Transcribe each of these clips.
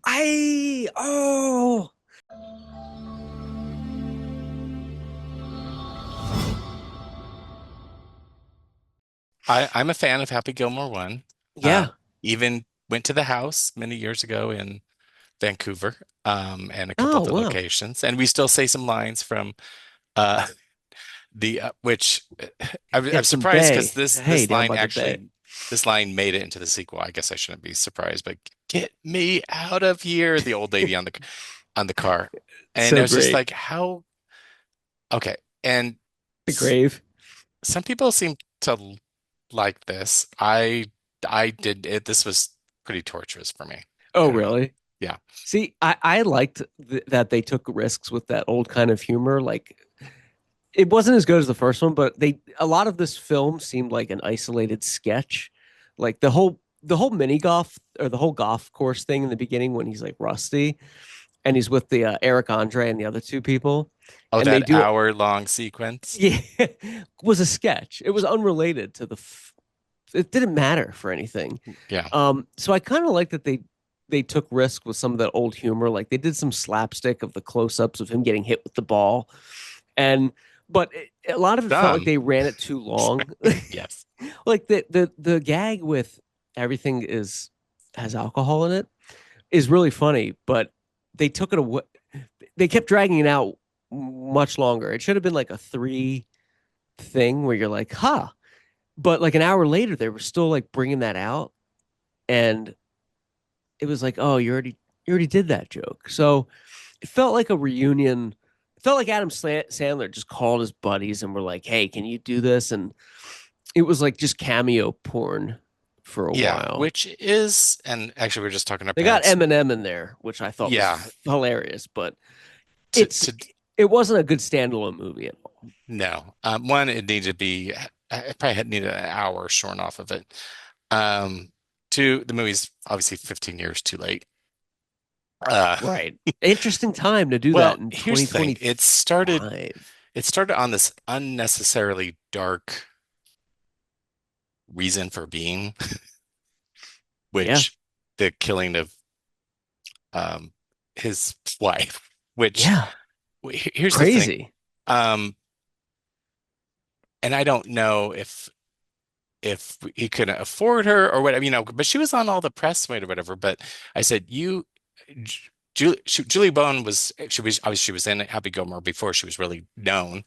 I oh I'm a fan of Happy Gilmore 1. yeah. Even went to the house many years ago in Vancouver, and a couple Oh other wow. locations. And we still say some lines from uh, the which I'm Get some surprised because bay. this Hey, this down line by the bay. actually this line made it into the sequel. I guess I shouldn't be surprised, but get me out of here, the old lady on the car. And I So was just great. like, how okay. And The grave. some people seem to like this. I did it. This was pretty torturous for me. Oh I don't know. really? Yeah. See, I liked that they took risks with that old kind of humor. Like it wasn't as good as the first one, but they a lot of this film seemed like an isolated sketch. Like the whole mini golf or the whole golf course thing in the beginning when he's like rusty and he's with the Eric Andre and the other two people, Oh, and they that do hour-long sequence. yeah was a sketch. It was unrelated to it didn't matter for anything. Yeah. So I kind of like that they took risk with some of that old humor. Like they did some slapstick of the close-ups of him getting hit with the ball, and a lot of it felt like Dumb. they ran it too long. Yes. Like the gag with everything is has alcohol in it is really funny, but they took it away. They kept dragging it out much longer. It should have been like a three thing where you're like, huh. But like an hour later, they were still like bringing that out, and it was like, oh, you already did that joke. So it felt like a reunion. It felt like Adam Sandler just called his buddies and were like, hey, can you do this? And it was like just cameo porn for a Yeah, while. which is, and actually we are just talking They got about, Eminem in there, which I thought was yeah, hilarious, but to it's to it wasn't a good standalone movie at all. no. One, it needed to be, I probably had needed an hour shorn off of it. Um, Two, the movie's obviously 15 years too late. Uh, Right. Interesting time to do that well, in here's the thing. 2025. It started on this unnecessarily dark reason for being, Yeah. which the killing of um his wife, which Yeah. here's the thing. Crazy. Um, and I don't know if he couldn't afford her or whatever, but she was on all the press weight or whatever. But I said, Julie Bowen she was obviously she was in Happy Gilmore before she was really known.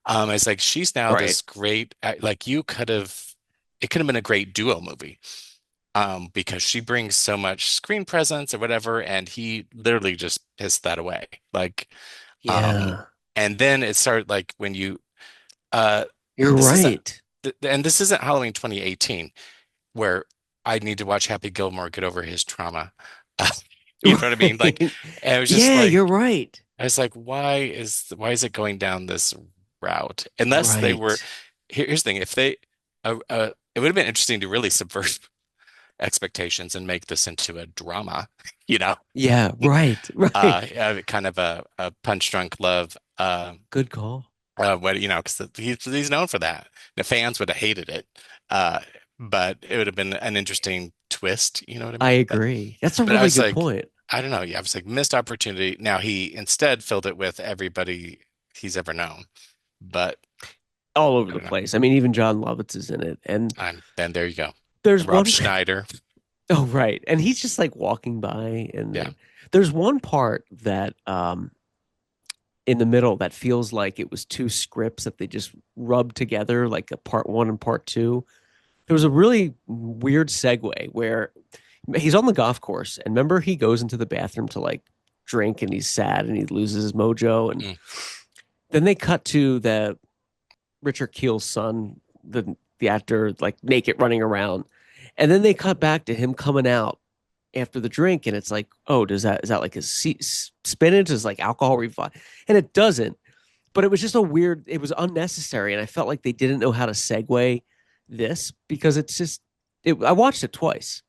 I was like, she's now Right. this great, like it could have been a great duo movie. Because she brings so much screen presence or whatever, and he literally just pissed that away. Like, um, Yeah. and then it started like when you, uh, You're this isn't, right. and this isn't Halloween 2018 where I need to watch Happy Gilmore get over his trauma. You know what I mean? Like, Right. and it was just Yeah, like, you're right. I was like, why is it going down this route? Unless they were, Right. here's the thing, if they, it would have been interesting to really subvert expectations and make this into a drama, you know, Yeah, right. Right. kind of a punch drunk love, Good call. what because he's known for that. The fans would have hated it, uh, but it would have been an interesting twist, you know what I I mean? agree. That's a But I really was good like, point. I don't know, yeah, I was like missed opportunity. Now he instead filled it with everybody he's ever known, but All over I the don't know. place. I mean, even John Lovitz is in it. And Then there you go, there's Rob one Schneider, oh right. And he's just like walking by and yeah. there's one part that in the middle that feels like it was two scripts that they just rubbed together like a part one and part two. There was a really weird segue where he's on the golf course and remember he goes into the bathroom to like drink and he's sad and he loses his mojo and Mm. then they cut to the Richard Keel's son, the actor, like naked running around, and then they cut back to him coming out after the drink, and it's like, oh, is that like his spinach is like alcohol revive, and it doesn't. But it was just a weird. It was unnecessary, and I felt like they didn't know how to segue this because it's just. I watched it twice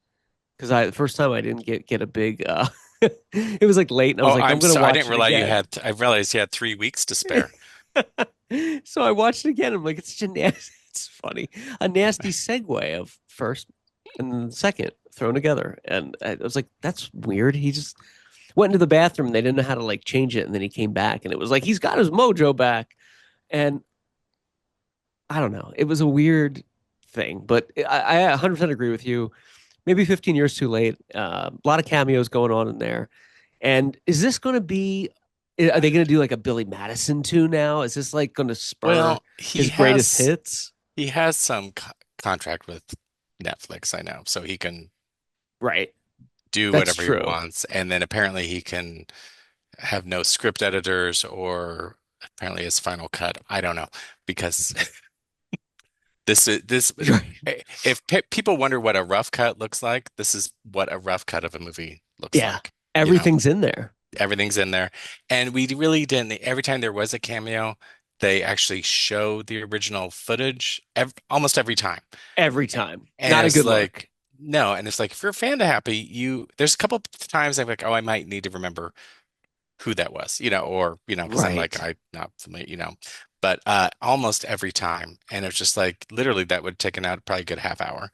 because I the first time I didn't get a big. It was like late, and I was Oh, like, I'm gonna I watch didn't it realize again. I realized you had 3 weeks to spare. So I watched it again. I'm like, it's such a nasty, it's funny, a nasty segue of first. and then the second thrown together. And I was like, that's weird. He just went into the bathroom. They didn't know how to like change it, and then he came back, and it was like he's got his mojo back. And I don't know. It was a weird thing, but I 100% agree with you. Maybe 15 years too late. A lot of cameos going on in there. And is this going to be? Are they going to do like a Billy Madison too now? Is this like going to spur Well, his greatest hits? he has some contract with Netflix, I know, so he can Right. do That's whatever he true. wants, and then apparently he can have no script editors or apparently his final cut. I don't know because this Right. if people wonder what a rough cut looks like, this is what a rough cut of a movie looks Yeah. like. You know, Everything's in there everything's in there, and we really didn't. Every time there was a cameo, they actually show the original footage almost every time. every time. And Not a it's good like, look. no, and it's like if you're a fan of Happy, there's a couple of times I'm like, oh, I might need to remember who that was, or because I'm like, Right. I'm not familiar, but almost every time, and it's just like literally that would take out probably a good half hour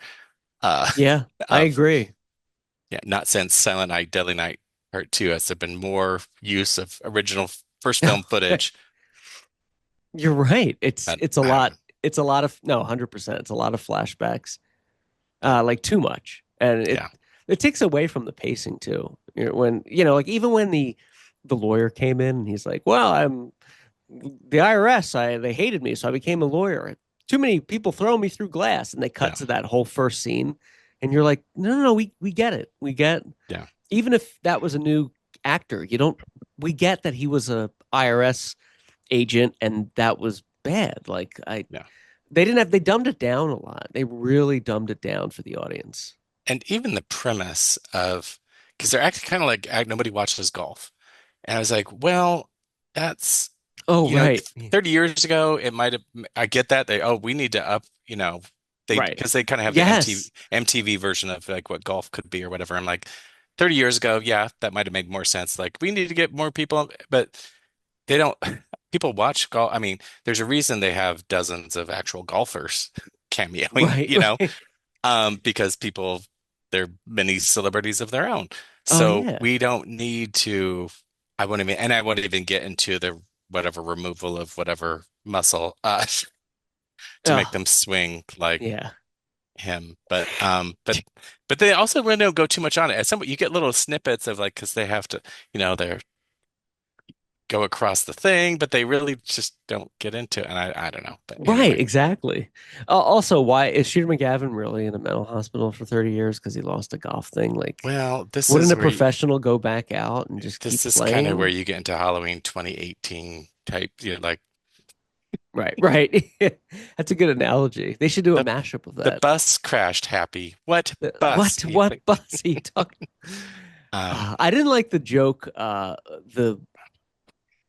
uh Yeah, I of agree. yeah, not since Silent Night, Deadly Night Part Two has there been more use of original first film footage, You're right. but It's a I don't lot. know. It's a lot of no, 100%. It's a lot of flashbacks. Like too much. And Yeah, it takes away from the pacing too. When, like even when the lawyer came in and he's like, "Well, I'm the IRS, they hated me, so I became a lawyer. Too many people throw me through glass." And they cut yeah, to that whole first scene, and you're like, "No, no, no, we get it. We get yeah, even if that was a new actor, you don't we get that he was a IRS agent and that was bad. Like yeah. they dumbed it down a lot. They really dumbed it down for the audience." And even the premise of because they're acting kind of like nobody watches golf. And I was like, well, that's, Oh, right. 30 years ago, it might have, I get that. We need to up, Right. because they kind of have the Yes. MTV version of like what golf could be or whatever. I'm like, 30 years ago, yeah, that might have made more sense. Like, we need to get more people, but they don't, people watch golf. I mean, there's a reason they have dozens of actual golfers cameoing, Right. Right. because they're many celebrities of their own. Oh So yeah. we don't need to, I wouldn't even get into the whatever removal of whatever muscle to make Oh them swing like yeah. him. But they also really don't go too much on it. At some you get little snippets of like because they have to, they're go across the thing, but they really just don't get into it. And I don't know. But Right, anyway, exactly. Also, why is Shooter McGavin really in a mental hospital for 30 years because he lost a golf thing? Like, well, wouldn't a professional go back out and just this keep is kind of where playing? you get into Halloween 2018 type, like Right, right. That's a good analogy. They should do a the mashup of the that. bus crashed, Happy. What bus? What bus are you talking? Um, I didn't like the joke.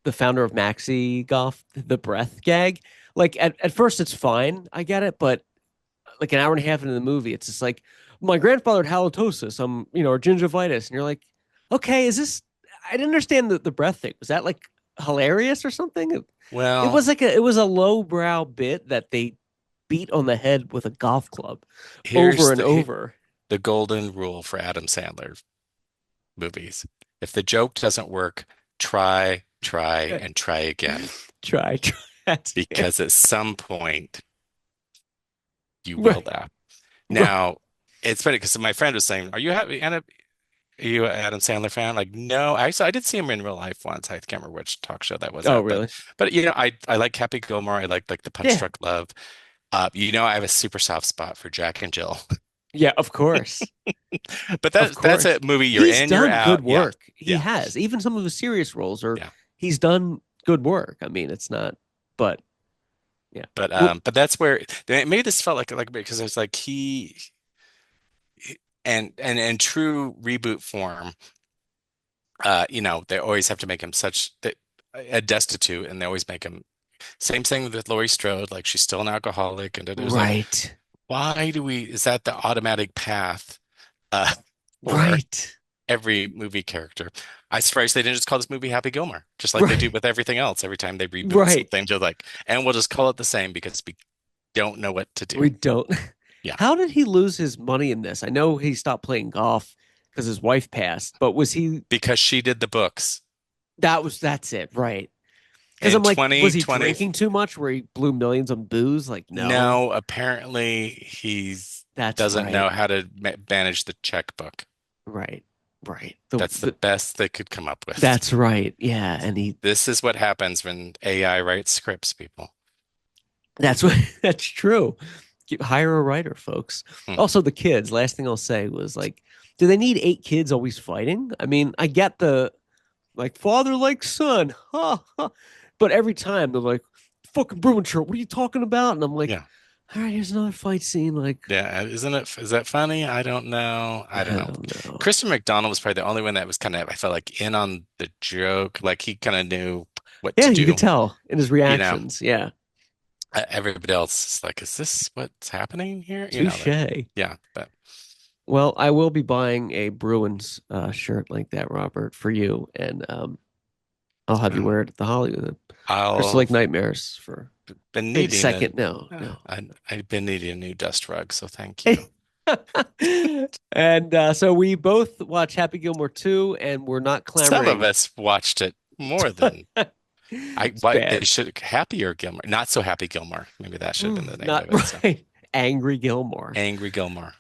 The founder of Maxi Golf, the breath gag. Like at first, it's fine. I get it, but like an hour and a half into the movie, it's just like my grandfather had halitosis, or gingivitis, and you're like, okay, is this? I didn't understand the breath thing. Was that like hilarious or something? It well, was like it was a lowbrow bit that they beat on the head with a golf club over here's and over. the golden rule for Adam Sandler movies. If the joke doesn't work, try, and try again. Try. That's it. Because at some point you will Right, laugh. right. Now, it's funny because my friend was saying, are you an Adam Sandler fan? Like, no, actually, I did see him in real life once. I can't remember which talk show that was Oh, at, but really? I like Happy Gilmore. I like the Punch Yeah, Drunk Love. I have a super soft spot for Jack and Jill. yeah. Of course, But of that's course. a movie you're He's in, you're done good out. Yeah. work. He Yeah. has. Even some of his serious roles are. Yeah. He's done good work. I mean, it's not. But yeah. Well, But that's where it made this felt like because it's like and in true reboot form, they always have to make him a destitute, and they always make him same thing with Laurie Strode, like she's still an alcoholic, and it was like, right, why is that the automatic path uh for right, every movie character? I'm surprised they didn't just call this movie Happy Gilmore, just like they do right, with everything else. Every time they reboot right. something, they're like, and we'll just call it the same because we don't know what to do. We don't. Yeah, How did he lose his money in this? I know he stopped playing golf because his wife passed, but was he because she did the books that's it, right? Because in I'm like, was he 2020. drinking too much where he blew millions on booze? Like, no, No, apparently he that's doesn't right. know how to manage the checkbook. Right. Right. That's the best they could come up with. That's right. Yeah. And he This is what happens when AI writes scripts, people. that's what that's true. Hire a writer, folks. Hmm. Also, the kids, last thing I'll say was like, do they need 8 kids always fighting? I mean, I get the like father like son, ha, ha. But every time they're like, fucking Bruin shirt, what are you talking about? And I'm like, Yeah. all right, here's another fight scene. Like, Yeah, isn't it? Is that funny? I don't know. I don't I know. don't know. Christopher McDonald was probably the only one that was kind of, I felt like in on the joke. Like he kind of knew what Yeah, to you could do. tell in his You know, reactions. Yeah. everybody else is like, is this what's happening here? Touche. Yeah, but Well, I will be buying a Bruins shirt like that, Robert, for you, and I'll have you uh, wear it at the Hollywood. Crystal I'll Lake Nightmares for been maybe the needing second. No, no. I've been needing a new dust rug, so thank you. And so we both watch Happy Gilmore 2, and we're not Some of clamoring. us watched it more than I. It's Why they bad. should Happier Gilmore, not so Happy Gilmore. Maybe that should have been the name Not of it. So right. Angry Gilmore. Angry Gilmore.